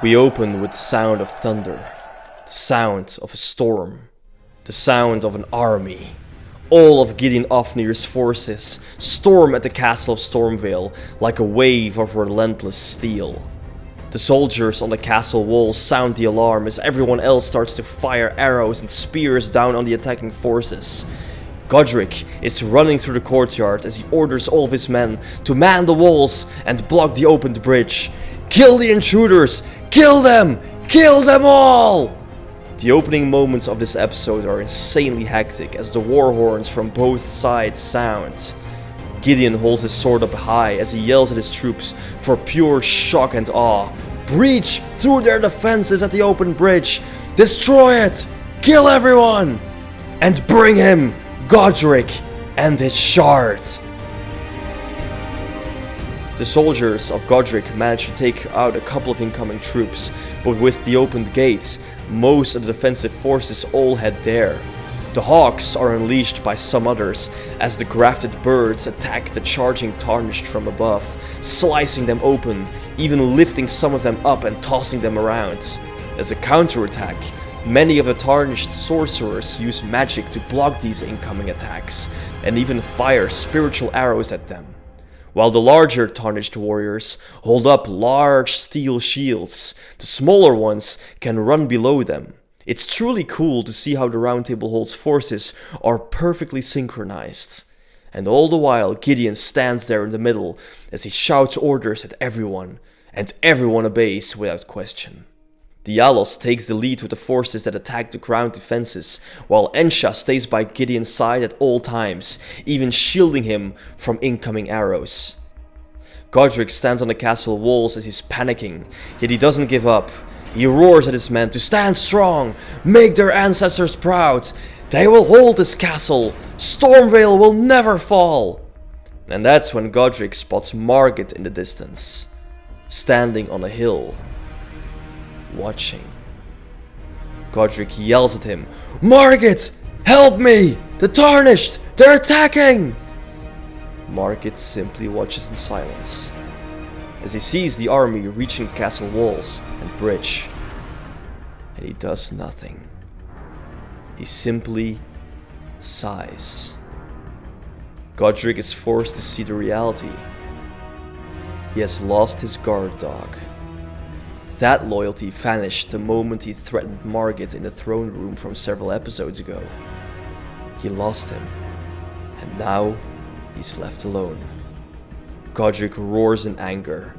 We open with the sound of thunder, the sound of a storm, the sound of an army. All of Gideon Ofnir's forces storm at the castle of Stormveil like a wave of relentless steel. The soldiers on the castle walls sound the alarm as everyone else starts to fire arrows and spears down on the attacking forces. Godrick is running through the courtyard as he orders all of his men to man the walls and block the opened bridge. Kill the intruders! Kill them! Kill them all! The opening moments of this episode are insanely hectic as the war horns from both sides sound. Gideon holds his sword up high as he yells at his troops for pure shock and awe. Breach through their defenses at the open bridge! Destroy it! Kill everyone! And bring him, Godrick, and his shard! The soldiers of Godrick manage to take out a couple of incoming troops, but with the opened gates, most of the defensive forces all head there. The hawks are unleashed by some others as the grafted birds attack the charging Tarnished from above, slicing them open, even lifting some of them up and tossing them around. As a counterattack, many of the Tarnished sorcerers use magic to block these incoming attacks, and even fire spiritual arrows at them. While the larger Tarnished warriors hold up large steel shields, the smaller ones can run below them. It's truly cool to see how the Round Table Hold's forces are perfectly synchronized. And all the while Gideon stands there in the middle as he shouts orders at everyone, and everyone obeys without question. Dialos takes the lead with the forces that attack the ground defenses, while Ensha stays by Gideon's side at all times, even shielding him from incoming arrows. Godrick stands on the castle walls as he's panicking, yet he doesn't give up. He roars at his men to stand strong, make their ancestors proud. They will hold this castle. Stormveil will never fall. And that's when Godrick spots Margit in the distance, standing on a hill, watching. Godrick yells at him, "Margit, help me! The Tarnished, they're attacking!" Margit simply watches in silence as he sees the army reaching castle walls and bridge, and he does nothing. He simply sighs. Godrick is forced to see the reality. He has lost his guard dog. That loyalty vanished the moment he threatened Margit in the throne room from several episodes ago. He lost him, and now he's left alone. Godrick roars in anger.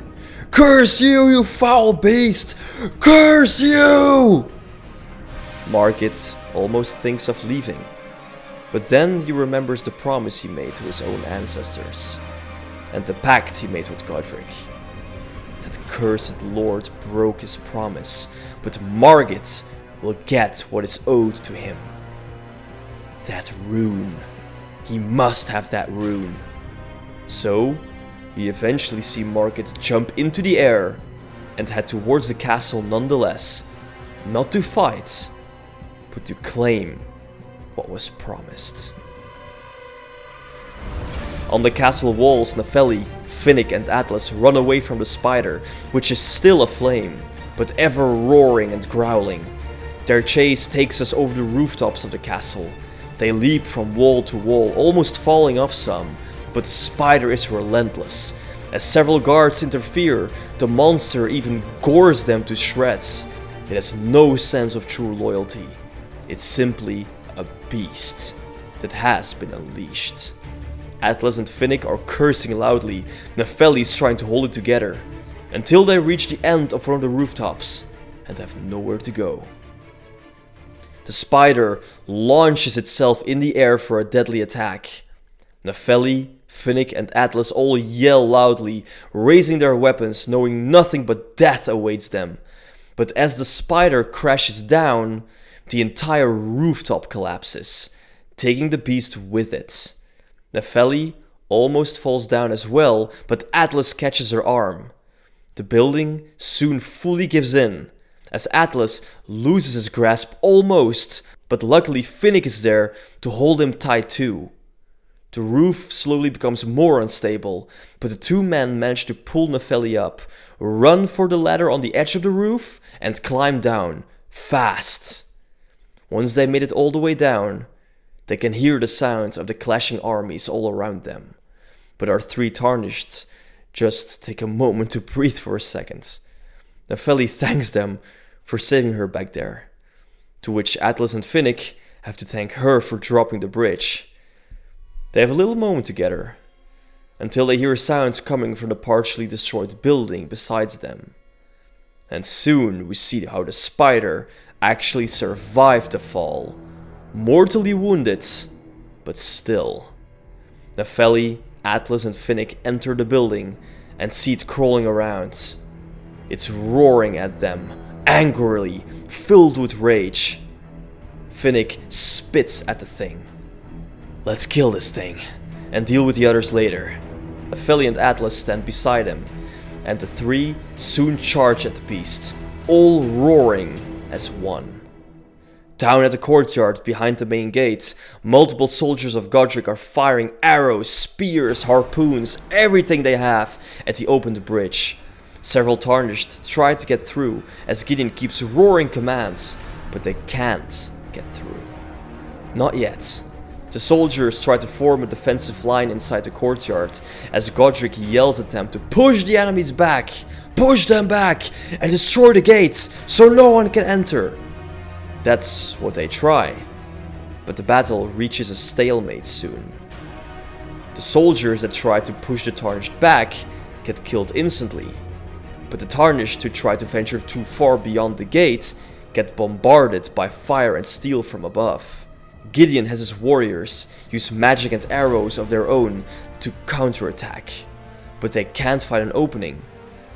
"Curse you, you foul beast! Curse you!" Margit almost thinks of leaving, but then he remembers the promise he made to his own ancestors, and the pact he made with Godrick. That cursed lord broke his promise, but Margit will get what is owed to him. That rune. He must have that rune. So, we eventually see Margit jump into the air and head towards the castle nonetheless, not to fight, but to claim what was promised. On the castle walls, Nepheli, Finnick and Atlas run away from the spider, which is still aflame, but ever roaring and growling. Their chase takes us over the rooftops of the castle. They leap from wall to wall, almost falling off some, but the spider is relentless. As several guards interfere, the monster even gores them to shreds. It has no sense of true loyalty. It's simply a beast that has been unleashed. Atlas and Finnick are cursing loudly. Nepheli is trying to hold it together, until they reach the end of one of the rooftops and have nowhere to go. The spider launches itself in the air for a deadly attack. Nepheli, Finnick and Atlas all yell loudly, raising their weapons, knowing nothing but death awaits them. But as the spider crashes down, the entire rooftop collapses, taking the beast with it. Nepheli almost falls down as well, but Atlas catches her arm. The building soon fully gives in, as Atlas loses his grasp almost, but luckily Finnick is there to hold him tight too. The roof slowly becomes more unstable, but the two men manage to pull Nepheli up, run for the ladder on the edge of the roof, and climb down, fast. Once they made it all the way down, they can hear the sounds of the clashing armies all around them. But our three tarnished just take a moment to breathe for a second. Nepheli thanks them for saving her back there, to which Atlas and Finnick have to thank her for dropping the bridge. They have a little moment together, until they hear sounds coming from the partially destroyed building beside them. And soon we see how the spider actually survived the fall, mortally wounded, but still. Nepheli, Atlas and Finnick enter the building and see it crawling around. It's roaring at them, angrily, filled with rage. Finnick spits at the thing. Let's kill this thing, and deal with the others later. Nepheli and Atlas stand beside him, and the three soon charge at the beast, all roaring as one. Down at the courtyard behind the main gate, multiple soldiers of Godrick are firing arrows, spears, harpoons, everything they have at the opened bridge. Several tarnished try to get through as Gideon keeps roaring commands, but they can't get through. Not yet. The soldiers try to form a defensive line inside the courtyard as Godrick yells at them to push the enemies back, push them back, and destroy the gates so no one can enter. That's what they try, but the battle reaches a stalemate soon. The soldiers that try to push the tarnished back get killed instantly, but the tarnished who try to venture too far beyond the gate get bombarded by fire and steel from above. Gideon has his warriors use magic and arrows of their own to counterattack, but they can't find an opening.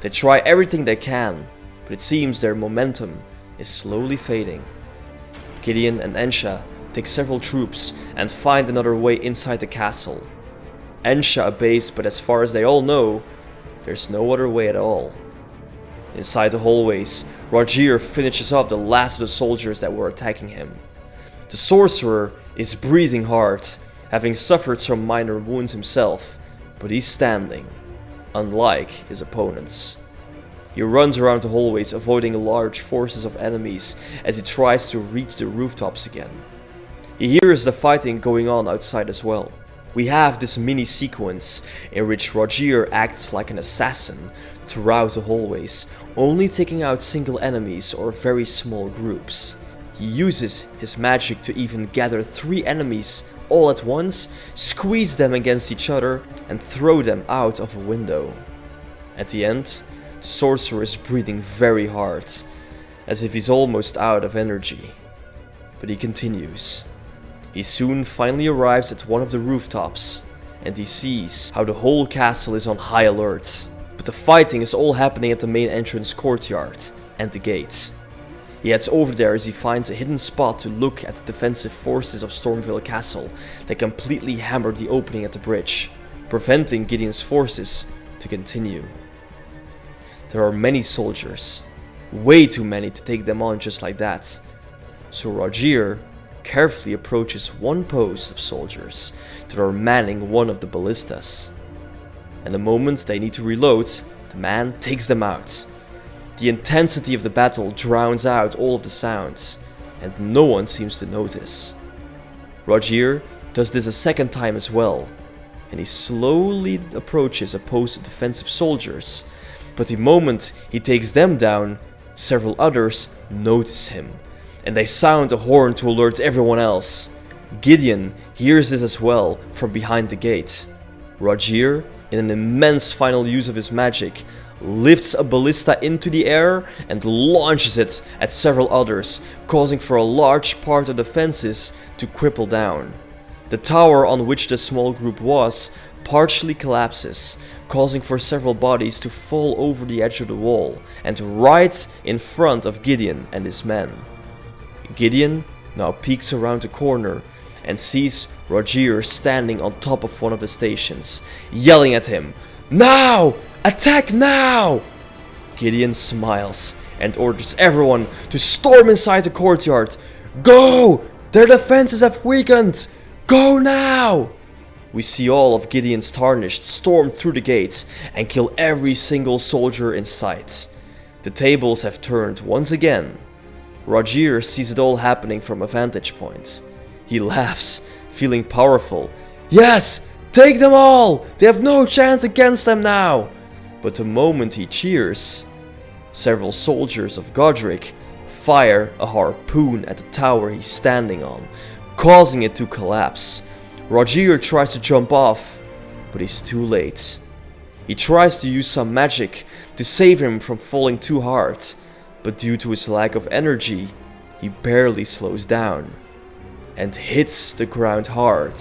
They try everything they can, but it seems their momentum is slowly fading. Gideon and Ensha take several troops and find another way inside the castle. Ensha obeys, but as far as they all know, there's no other way at all. Inside the hallways, Rogier finishes off the last of the soldiers that were attacking him. The sorcerer is breathing hard, having suffered some minor wounds himself, but he's standing, unlike his opponents. He runs around the hallways, avoiding large forces of enemies as he tries to reach the rooftops again. He hears the fighting going on outside as well. We have this mini sequence in which Rogier acts like an assassin throughout the hallways, only taking out single enemies or very small groups. He uses his magic to even gather 3 enemies all at once, squeeze them against each other, and throw them out of a window. At the end, the sorcerer is breathing very hard, as if he's almost out of energy. But he continues. He soon finally arrives at one of the rooftops, and he sees how the whole castle is on high alert. But the fighting is all happening at the main entrance courtyard and the gate. He heads over there as he finds a hidden spot to look at the defensive forces of Stormveil Castle that completely hammered the opening at the bridge, preventing Gideon's forces to continue. There are many soldiers, way too many to take them on just like that, so Rogier carefully approaches one post of soldiers that are manning one of the ballistas. And the moment they need to reload, the man takes them out. The intensity of the battle drowns out all of the sounds, and no one seems to notice. Rogier does this a second time as well, and he slowly approaches a post of defensive soldiers, but the moment he takes them down, several others notice him, and they sound a horn to alert everyone else. Gideon hears this as well from behind the gate. Rogier, in an immense final use of his magic, lifts a ballista into the air and launches it at several others, causing for a large part of the fences to cripple down. The tower on which the small group was partially collapses, causing for several bodies to fall over the edge of the wall and right in front of Gideon and his men. Gideon now peeks around the corner and sees Rogier standing on top of one of the stations, yelling at him, "Now! Attack now!" Gideon smiles and orders everyone to storm inside the courtyard. "Go! Their defenses have weakened! Go now!" we see all of Gideon's Tarnished storm through the gates and kill every single soldier in sight. The tables have turned once again. Rogier sees it all happening from a vantage point. He laughs, feeling powerful. Yes! Take them all! They have no chance against them now! But the moment he cheers, several soldiers of Godrick fire a harpoon at the tower he's standing on, causing it to collapse. Rogier tries to jump off, but he's too late. He tries to use some magic to save him from falling too hard, but due to his lack of energy, he barely slows down and hits the ground hard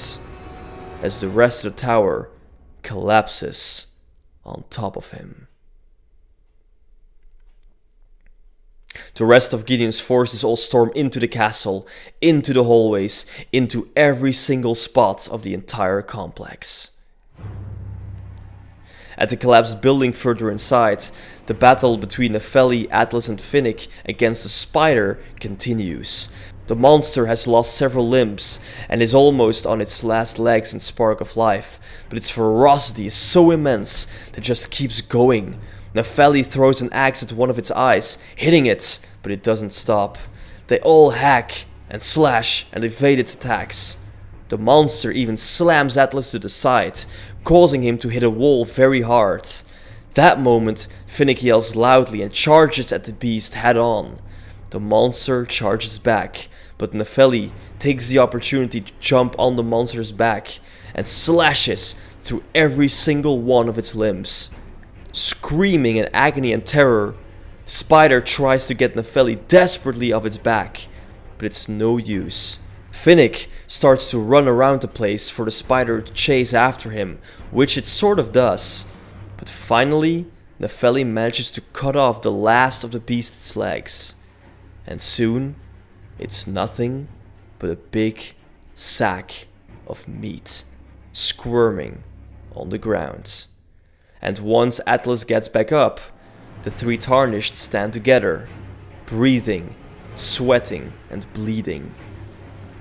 as the rest of the tower collapses on top of him. The rest of Gideon's forces all storm into the castle, into the hallways, into every single spot of the entire complex. At the collapsed building further inside, the battle between Nepheli, Atlas and Finnick against the spider continues. The monster has lost several limbs and is almost on its last legs in Spark of Life, but its ferocity is so immense that it just keeps going. Nepheli throws an axe at one of its eyes, hitting it, but it doesn't stop. They all hack and slash and evade its attacks. The monster even slams Atlas to the side, causing him to hit a wall very hard. That moment, Finnick yells loudly and charges at the beast head on. The monster charges back, but Nepheli takes the opportunity to jump on the monster's back and slashes through every single one of its limbs. Screaming in agony and terror, Spider tries to get Nepheli desperately off its back, but it's no use. Finnick starts to run around the place for the spider to chase after him, which it sort of does. But finally, Nepheli manages to cut off the last of the beast's legs. And soon, it's nothing but a big sack of meat, squirming on the ground. And once Atlas gets back up, the three Tarnished stand together, breathing, sweating, and bleeding.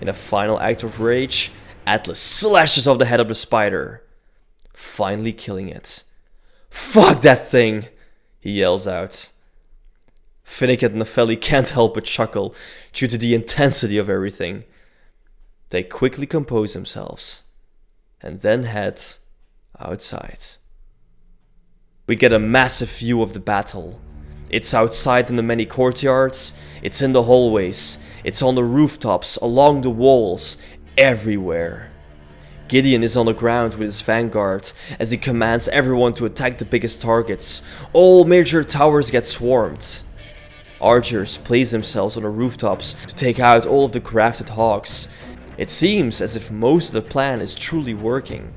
In a final act of rage, Atlas slashes off the head of the spider, finally killing it. "Fuck that thing!" he yells out. Finnick and Nepheli can't help but chuckle due to the intensity of everything. They quickly compose themselves and then head outside. We get a massive view of the battle. It's outside in the many courtyards, it's in the hallways, it's on the rooftops, along the walls, everywhere. Gideon is on the ground with his vanguard as he commands everyone to attack the biggest targets. All major towers get swarmed. Archers place themselves on the rooftops to take out all of the crafted hawks. It seems as if most of the plan is truly working.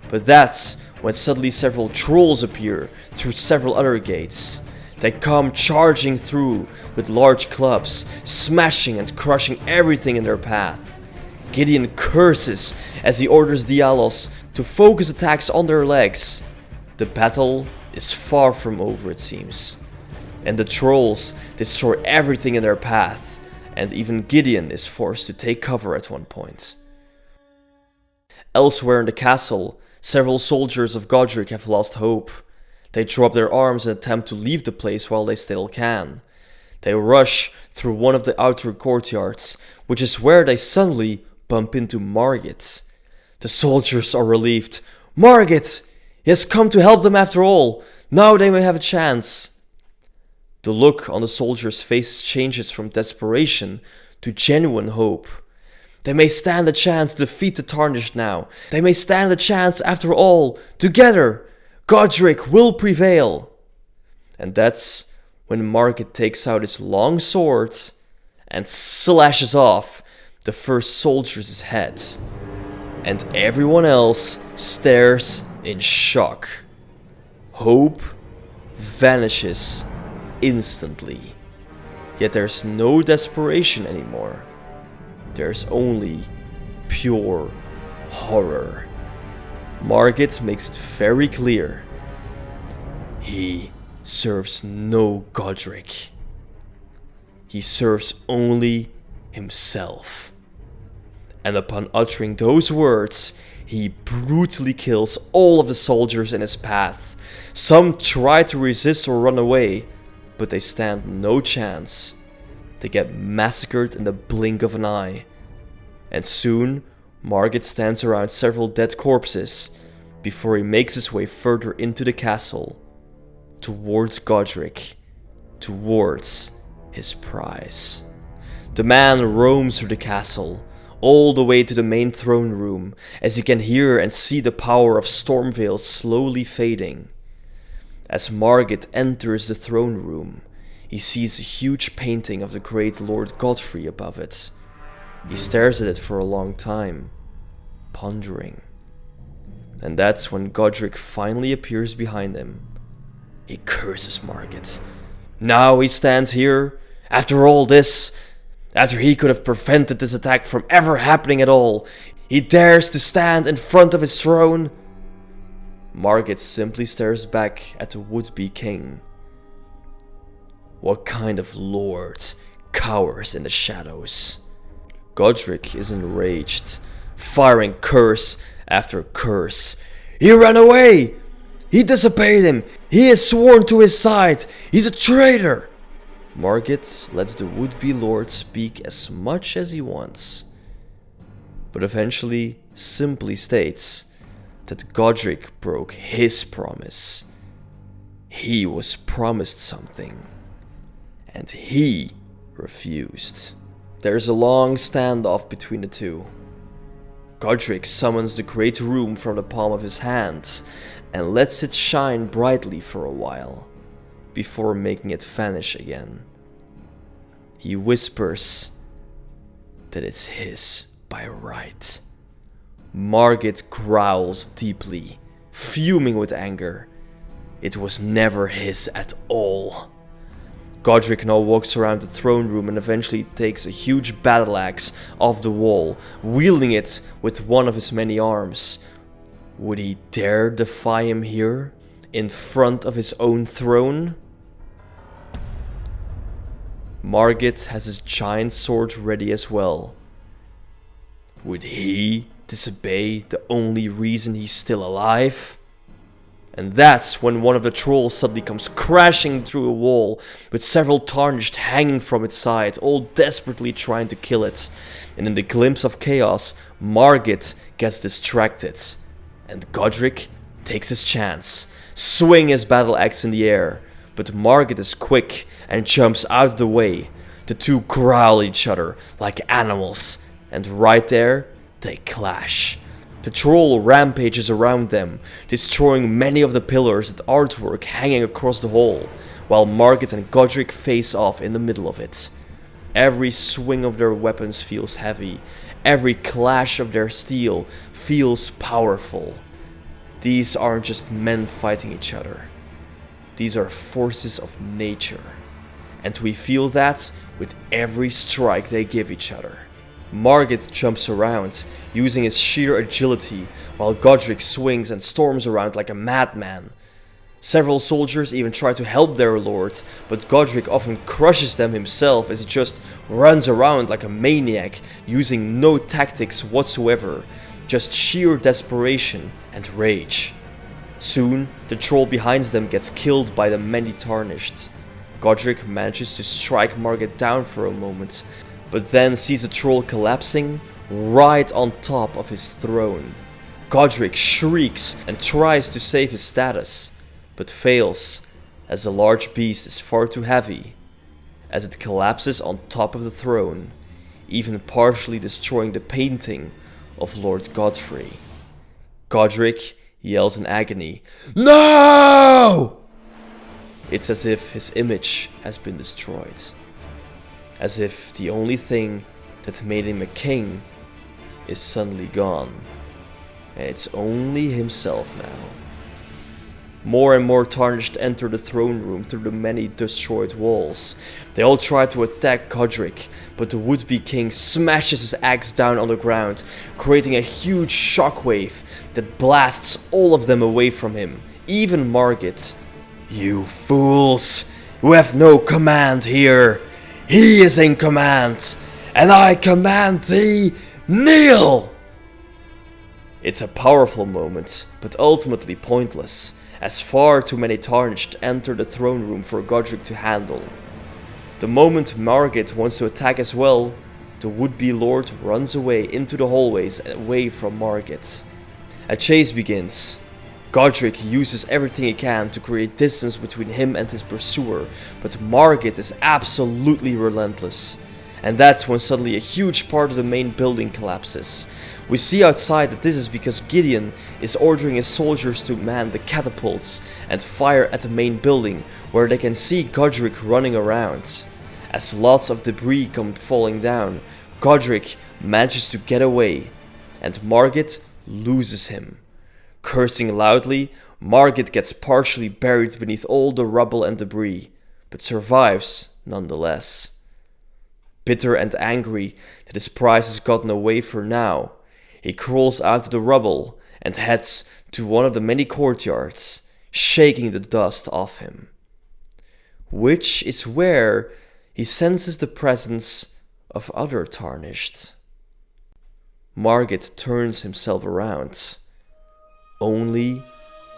But that's when suddenly several trolls appear through several other gates. They come charging through with large clubs, smashing and crushing everything in their path. Gideon curses as he orders Dialos to focus attacks on their legs. The battle is far from over, it seems. And the trolls destroy everything in their path, and even Gideon is forced to take cover at one point. Elsewhere in the castle, several soldiers of Godrick have lost hope. They drop their arms and attempt to leave the place while they still can. They rush through one of the outer courtyards, which is where they suddenly bump into Margit. The soldiers are relieved. "Margit! He has come to help them after all. Now they may have a chance." The look on the soldiers' faces changes from desperation to genuine hope. They may stand a chance to defeat the Tarnished now. They may stand a chance after all. Together, Godrick will prevail. And that's when Margit takes out his long sword and slashes off the first soldier's head. And everyone else stares in shock. Hope vanishes instantly. Yet there's no desperation anymore. There's only pure horror. Margit makes it very clear. He serves no Godrick. He serves only himself. and upon uttering those words, he brutally kills all of the soldiers in his path. Some try to resist or run away, but they stand no chance. They get massacred in the blink of an eye. And soon, Margit stands around several dead corpses before he makes his way further into the castle, towards Godrick, towards his prize. The man roams through the castle, all the way to the main throne room, as he can hear and see the power of Stormveil slowly fading. As Margit enters the throne room, he sees a huge painting of the great Lord Godfrey above it. He stares at it for a long time, pondering. And that's when Godrick finally appears behind him. He curses Margit. Now he stands here, after all this, after he could have prevented this attack from ever happening at all. He dares to stand in front of his throne. Margit simply stares back at the would-be king. What kind of lord cowers in the shadows? Godrick is enraged, firing curse after curse. He ran away! He disobeyed him! He is sworn to his side! He's a traitor! Margit lets the would-be lord speak as much as he wants, but eventually simply states that Godrick broke his promise. He was promised something, and he refused. There's a long standoff between the two. Godrick summons the great room from the palm of his hand and lets it shine brightly for a while, before making it vanish again. He whispers that it's his by right. Margit growls deeply, fuming with anger. It was never his at all. Godrick now walks around the throne room and eventually takes a huge battle axe off the wall, wielding it with one of his many arms. Would he dare defy him here, in front of his own throne? Margit has his giant sword ready as well. Would he disobey the only reason he's still alive? And that's when one of the trolls suddenly comes crashing through a wall, with several tarnished hanging from its side, all desperately trying to kill it. And in the glimpse of chaos, Margit gets distracted, and Godrick takes his chance, swinging his battle axe in the air. But Margit is quick and jumps out of the way. The two growl at each other like animals, and right there, they clash. The troll rampages around them, destroying many of the pillars and artwork hanging across the hall, while Margit and Godrick face off in the middle of it. Every swing of their weapons feels heavy, every clash of their steel feels powerful. These aren't just men fighting each other. These are forces of nature, and we feel that with every strike they give each other. Margit jumps around, using his sheer agility, while Godrick swings and storms around like a madman. Several soldiers even try to help their lord, but Godrick often crushes them himself as he just runs around like a maniac, using no tactics whatsoever, just sheer desperation and rage. Soon, the troll behind them gets killed by the many tarnished. Godrick manages to strike Margit down for a moment, but then sees the troll collapsing right on top of his throne. Godrick shrieks and tries to save his status, but fails as the large beast is far too heavy, as it collapses on top of the throne, even partially destroying the painting of Lord Godfrey. Godrick yells in agony, "No!" It's as if his image has been destroyed. As if the only thing that made him a king is suddenly gone, and it's only himself now. More and more tarnished enter the throne room through the many destroyed walls. They all try to attack Godrick, but the would-be king smashes his axe down on the ground, creating a huge shockwave that blasts all of them away from him, even Margit. "You fools! You have no command here! He is in command, and I command thee Kneel! It's a powerful moment, but ultimately pointless, as far too many Tarnished enter the throne room for Godrick to handle. The moment Margit wants to attack as well, the would-be lord runs away into the hallways away from Margit. A chase begins. Godrick uses everything he can to create distance between him and his pursuer, but Margit is absolutely relentless. And that's when suddenly a huge part of the main building collapses. We see outside that this is because Gideon is ordering his soldiers to man the catapults and fire at the main building, where they can see Godrick running around. As lots of debris come falling down, Godrick manages to get away, and Margit loses him. Cursing loudly, Margit gets partially buried beneath all the rubble and debris, but survives nonetheless. Bitter and angry that his prize is gotten away for now, he crawls out of the rubble and heads to one of the many courtyards, shaking the dust off him. Which is where he senses the presence of other Tarnished. Margit turns himself around, only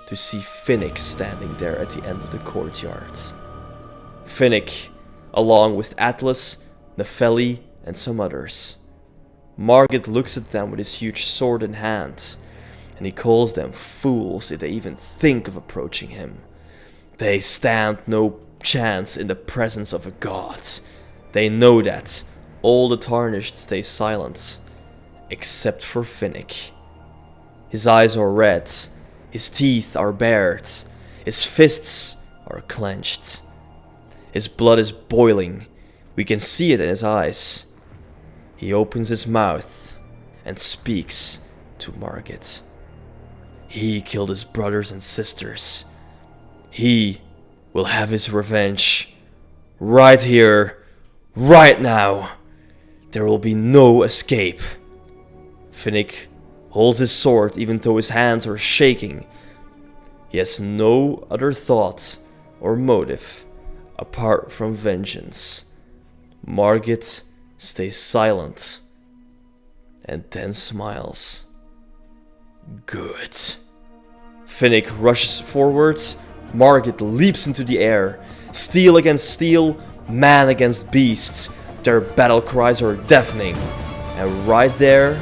to see Finnick standing there at the end of the courtyard. Finnick, along with Atlas, Nefeli, and some others. Margit looks at them with his huge sword in hand, and he calls them fools if they even think of approaching him. They stand no chance in the presence of a god. They know that. All the Tarnished stay silent, except for Finnick. His eyes are red, his teeth are bared, his fists are clenched. His blood is boiling, we can see it in his eyes. He opens his mouth and speaks to Margit. He killed his brothers and sisters. He will have his revenge. Right here, right now. There will be no escape. Finnick holds his sword even though his hands are shaking. He has no other thought or motive apart from vengeance. Margit stays silent and then smiles. Good. Finnick rushes forwards. Margit leaps into the air. Steel against steel, man against beast. Their battle cries are deafening. And right there,